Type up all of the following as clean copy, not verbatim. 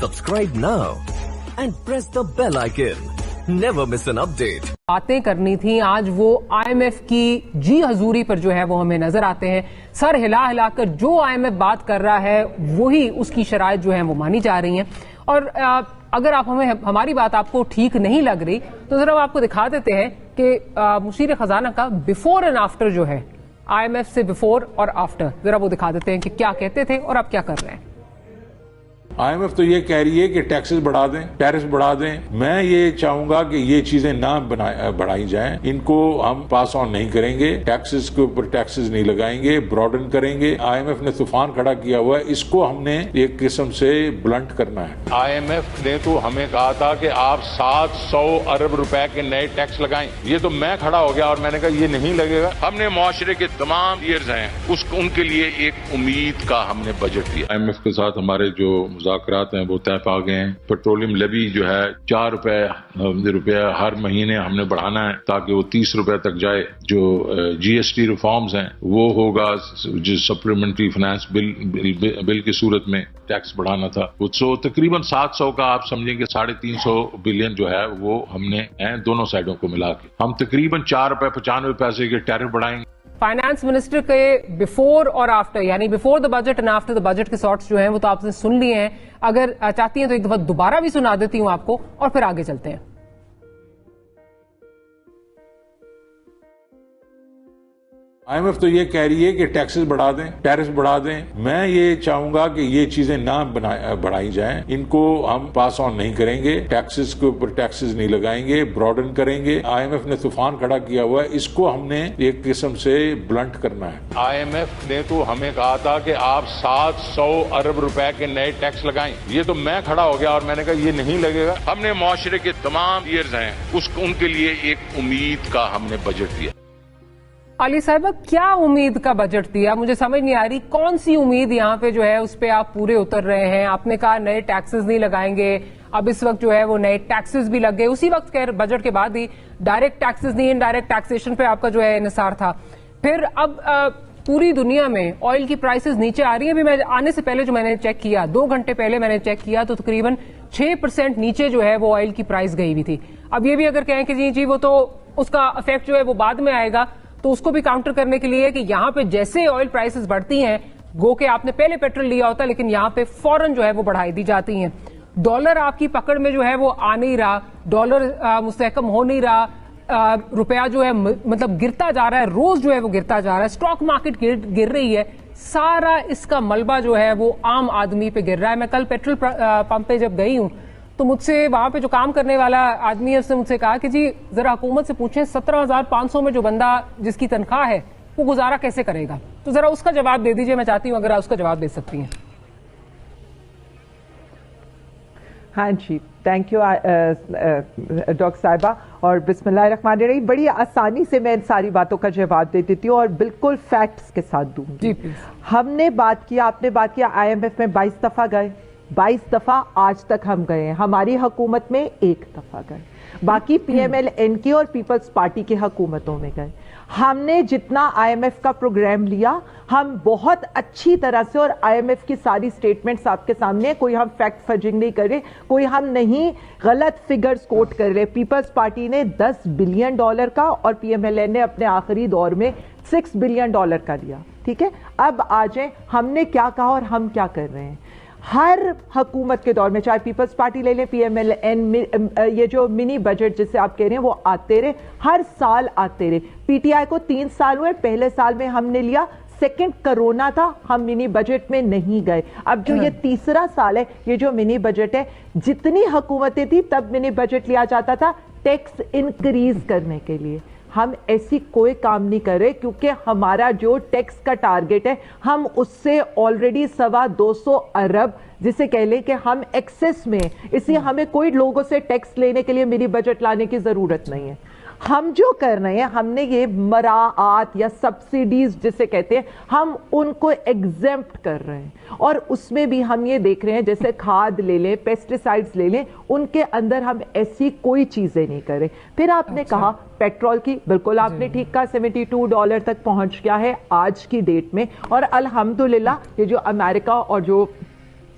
Subscribe now and press the bell icon. Never miss an update. باتیں کرنی تھی آج وہ IMF کی جی حضوری پر جو ہے وہ ہمیں نظر آتے ہیں. سر ہلا ہلا کر جو IMF بات کر رہا ہے وہی اس کی شرائط جو ہیں وہ مانی جا رہی ہیں. اور اگر ہماری بات آپ کو ٹھیک نہیں لگ رہی تو ذرا آپ کو دکھا دیتے ہیں کہ مشیر خزانہ کا بیفور اینڈ آفٹر جو ہے IMF سے بیفور اور آفٹر ذرا وہ دکھا دیتے ہیں کہ کیا کہتے تھے اور اب کیا کر رہے ہیں. IMF تو یہ کہہ رہی ہے کہ ٹیکسز بڑھا دیں, ٹیرس بڑھا دیں. میں یہ چاہوں گا کہ یہ چیزیں نہ بڑھائی جائیں. ان کو ہم پاس آن نہیں کریں گے, ٹیکسز کے اوپر ٹیکسز نہیں لگائیں گے, براڈن کریں گے. IMF نے طوفان کھڑا کیا ہوا ہے, اس کو ہم نے ایک قسم سے بلنٹ کرنا ہے. IMF نے تو ہمیں کہا تھا کہ آپ 700 ارب روپے کے نئے ٹیکس لگائیں. یہ تو میں کھڑا ہو گیا اور میں نے کہا یہ نہیں لگے گا. ہم نے معاشرے کے تمام ایئرز ہیں ان کے لیے ایک امید کا ہم نے بجٹ دیا. IMF کے ساتھ ہمارے جو مذاکرات ہیں وہ طے پا گئے ہیں. پیٹرولیم لیوی جو ہے 4 روپے ہر مہینے ہم نے بڑھانا ہے تاکہ وہ 30 روپے تک جائے. جو GST ریفارمز ہیں وہ ہوگا, جو سپلیمنٹری فائنانس بل کی صورت میں ٹیکس بڑھانا تھا. سو تقریباً 700 کا آپ سمجھیں کہ 350 بلین جو ہے وہ ہم نے دونوں سائڈوں کو ملا کے ہم تقریباً 4 روپے 95 پیسے کے ٹیرف بڑھائیں گے. فائنانس منسٹر کے بیفور اور آفٹر یعنی before the budget and after the budget کے شارٹس جو ہیں وہ تو آپ نے سن لیے ہیں. اگر چاہتی ہیں تو ایک دفعہ دوبارہ بھی سنا دیتی ہوں آپ کو اور پھر آگے چلتے ہیں. IMF تو یہ کہہ رہی ہے کہ ٹیکسز بڑھا دیں, ٹیرس بڑھا دیں. میں یہ چاہوں گا کہ یہ چیزیں نہ بڑھائی جائیں. ان کو ہم پاس آن نہیں کریں گے, ٹیکسز کے اوپر ٹیکسز نہیں لگائیں گے, براڈن کریں گے. IMF نے طوفان کھڑا کیا ہوا ہے, اس کو ہم نے ایک قسم سے بلنٹ کرنا ہے. IMF نے تو ہمیں کہا تھا کہ آپ 700 ارب روپے کے نئے ٹیکس لگائیں. یہ تو میں کھڑا ہو گیا اور میں نے کہا یہ نہیں لگے گا. ہم نے معاشرے کے تمام ایئرز ہیں ان کے لیے ایک امید کا ہم نے بجٹ دیا. علی صاحبہ کیا امید کا بجٹ دیا؟ مجھے سمجھ نہیں آ رہی کون سی امید یہاں پہ جو ہے اس پہ آپ پورے اتر رہے ہیں. آپ نے کہا نئے ٹیکسز نہیں لگائیں گے, اب اس وقت جو ہے وہ نئے ٹیکسز بھی لگ گئے. اسی وقت بجٹ کے بعد ہی ڈائریکٹ ٹیکسز نہیں, انڈائریکٹ ٹیکسیشن پہ آپ کا جو ہے انحصار تھا. پھر اب پوری دنیا میں آئل کی پرائسز نیچے آ رہی ہیں. ابھی میں آنے سے پہلے جو میں نے چیک کیا 2 گھنٹے پہلے میں نے چیک کیا تو تقریباً 6% نیچے جو ہے وہ آئل کی پرائس گئی ہوئی تھی. اب یہ بھی اگر کہیں کہ جی وہ تو اس کا افیکٹ جو ہے وہ بعد میں آئے گا, تو اس کو بھی کاؤنٹر کرنے کے لیے کہ یہاں پہ جیسے آئل پرائسز بڑھتی ہیں گو کہ آپ نے پہلے پیٹرول لیا ہوتا لیکن یہاں پہ فوراً جو ہے وہ بڑھائی دی جاتی ہیں. ڈالر آپ کی پکڑ میں جو ہے وہ آ نہیں رہا, ڈالر مستحکم ہو نہیں رہا, روپیہ جو ہے مطلب گرتا جا رہا ہے, روز جو ہے وہ گرتا جا رہا ہے, اسٹاک مارکیٹ گر رہی ہے. سارا اس کا ملبہ جو ہے وہ عام آدمی پہ گر رہا ہے. میں کل پیٹرول پمپ پہ جب گئی ہوں تو مجھ سے وہاں پہ جو کام کرنے والا آدمی ہے اس نے مجھ سے کہا کہ جی ذرا حکومت سے پوچھیں 17,500 میں جو بندہ جس کی تنخواہ ہے وہ گزارا کیسے کرے گا. تو ذرا اس کا جواب دے دیجئے, میں چاہتی ہوں اگر آپ اس کا جواب دے سکتی ہیں. ہاں جی, تھینک یو ڈاکٹر صاحبہ. اور بسم اللہ الرحمن الرحیم, بڑی آسانی سے میں ان ساری باتوں کا جواب دے دیتی ہوں اور بالکل فیکٹس کے ساتھ دوں گی. ہم نے بات کیا, آپ نے بات کیا IMF میں 22 دفعہ گئے, 22 دفعہ آج تک ہم گئے ہیں. ہماری حکومت میں 1 دفعہ گئے, باقی PMLN کی اور پیپلز پارٹی کی حکومتوں میں گئے. ہم نے جتنا IMF کا پروگرام لیا ہم بہت اچھی طرح سے, اور IMF کی ساری سٹیٹمنٹس آپ کے سامنے, کوئی ہم فیکٹ فرجنگ نہیں کر رہے, کوئی ہم نہیں غلط فگرز کوٹ کر رہے. پیپلز پارٹی نے $10 بلین کا اور PMLN نے اپنے آخری دور میں $6 بلین کا لیا. ٹھیک ہے, اب آ جائیں ہم نے کیا کہا اور ہم کیا کر رہے ہیں. ہر حکومت کے دور میں, چاہے پیپلز پارٹی لے لیں, PMLN, یہ جو منی بجٹ جسے آپ کہہ رہے ہیں وہ آتے رہے, ہر سال آتے رہے. PTI کو 3 سال ہوئے, پہلے سال میں ہم نے لیا, سیکنڈ کرونا تھا, ہم منی بجٹ میں نہیں گئے. اب جو یہ تیسرا سال ہے, یہ جو منی بجٹ ہے, جتنی حکومتیں تھی تب منی بجٹ لیا جاتا تھا ٹیکس انکریز کرنے کے لیے. ہم ایسی کوئی کام نہیں کر رہے کیونکہ ہمارا جو ٹیکس کا ٹارگٹ ہے ہم اس سے آلریڈی 250 ارب جسے کہہ لیں کہ ہم ایکسس میں, اس لیے ہمیں کوئی لوگوں سے ٹیکس لینے کے لیے منی بجٹ لانے کی ضرورت نہیں ہے. ہم جو کر رہے ہیں, ہم نے یہ مراعات یا سبسیڈیز جسے کہتے ہیں, ہم ان کو ایگزمپٹ کر رہے ہیں. اور اس میں بھی ہم یہ دیکھ رہے ہیں جیسے کھاد لے لیں, پیسٹیسائڈز لے لیں, ان کے اندر ہم ایسی کوئی چیزیں نہیں کر رہے. پھر آپ نے کہا پیٹرول کی, بالکل آپ نے ٹھیک کہا, $72 تک پہنچ گیا ہے آج کی ڈیٹ میں. اور الحمدللہ یہ جو امریکہ اور جو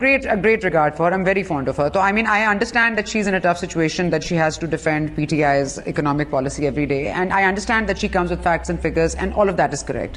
great regard for her. I'm very fond of her. So, I mean, I understand that she's in a tough situation, that she has to defend PTI's economic policy every day. And I understand that she comes with facts and figures, and all of that is correct.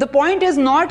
the point is not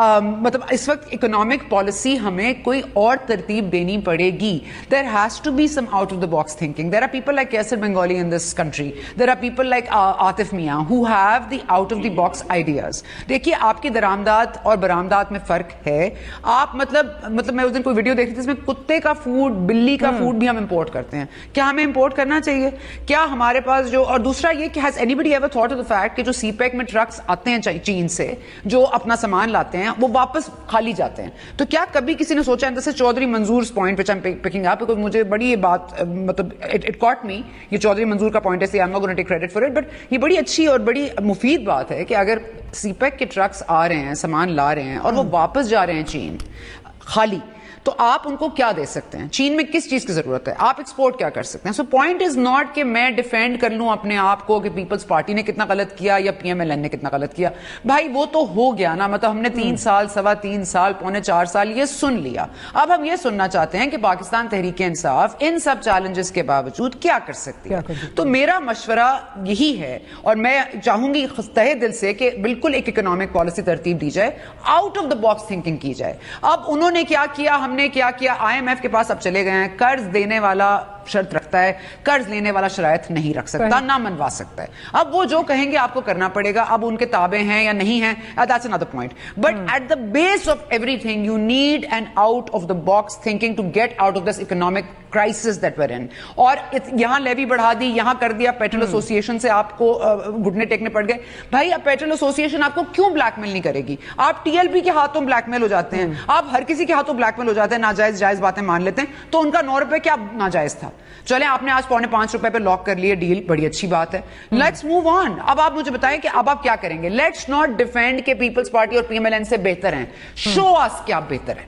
مطلب اس وقت economic policy ہمیں کوئی اور ترتیب دینی پڑے گی. There has to be some out of the box thinking. There are people like Kaiser Bengali in this country. There are people like Atif Mian who have the out of the box ideas. دیکھیے آپ کی درآمدات اور برآمدات میں فرق ہے. آپ مطلب میں اس دن کوئی ویڈیو دیکھ رہی تھی, اس میں کتے کا فوڈ, بلی کا فوڈ بھی ہم امپورٹ کرتے ہیں. کیا ہمیں امپورٹ کرنا چاہیے؟ کیا ہمارے پاس جو, اور دوسرا یہ کہ has anybody ever thought of the fact کہ جو سی پیک میں ٹرکس آتے ہیں چین سے جو اپنا سامان لاتے ہیں وہ واپس خالی جاتے ہیں, تو کیا کبھی کسی نے سوچا؟ جیسے چودھری منظور point which I'm picking up because مجھے بڑی یہ بات مطلب it caught me, یہ چودھری منظور کا پوائنٹ ہے, I'm not going to take credit for it, but یہ بڑی اچھی اور بڑی مفید بات ہے کہ اگر سی پیک کے ٹرکس آ رہے ہیں, سامان لا رہے ہیں اور وہ واپس جا رہے ہیں چین خالی, تو آپ ان کو کیا دے سکتے ہیں؟ چین میں کس چیز کی ضرورت ہے؟ آپ ایکسپورٹ کیا کر سکتے ہیں؟ سو پوائنٹ از ناٹ کہ میں ڈیفینڈ کر لوں اپنے آپ کو کہ پیپلز پارٹی نے کتنا غلط کیا یا پی ایم ایل این نے کتنا غلط کیا. بھائی وہ تو ہو گیا نا, مطلب ہم نے 3 سال, 3.25 سال, 4 سال یہ سن لیا. اب ہم یہ سننا چاہتے ہیں کہ پاکستان تحریک انصاف ان سب چیلنجز کے باوجود کیا کر سکتی ہے. تو میرا مشورہ یہی ہے, اور میں چاہوں گی تہہ دل سے کہ بالکل ایک اکنامک پالیسی ترتیب دی جائے, out of the box thinking کی جائے. اب انہوں نے کیا کیا, ہم نے کیا کیا, IMF کے پاس اب چلے گئے ہیں, قرض دینے والا شرط رکھتا ہے, قرض لینے والا شرائط نہیں رکھ سکتا, نہ منوا سکتا ہے. اب وہ جو کہیں گے آپ کو کرنا پڑے گا. اب ان کے تابع ہیں یا نہیں ہیں, that's another point. But at the base of everything you need an out of the box thinking to get out of this economic crisis that we're in. اور یہاں لیوی بڑھا دی, یہاں کر دیا, پیٹرول ایسوسیشن سے آپ کو گھٹنے ٹیکنے پڑ گئے. بھائی اب پیٹرول ایسوسیشن آپ کو کیوں بلیک میل نہیں کرے گی؟ آپ TLP کے ہاتھوں بلیک میل ہو جاتے ہیں, آپ ہر کسی کے ہاتھوں بلیک میل ہو جاتے ہیں, ناجائز جائز باتیں مان لیتے ہیں. تو ان کا 9 روپے کیا ناجائز تھا؟ چلیں آپ نے آج 4.5 روپے پہ لاک کر لیے ڈیل, بڑی اچھی بات ہے. Let's move on. اب آپ مجھے بتائیں کہ اب آپ کیا کریں گے. لیٹس ناٹ ڈیفینڈ کہ پیپلز پارٹی اور PMLN سے بہتر ہیں, شو اس کہ آپ بہتر ہیں.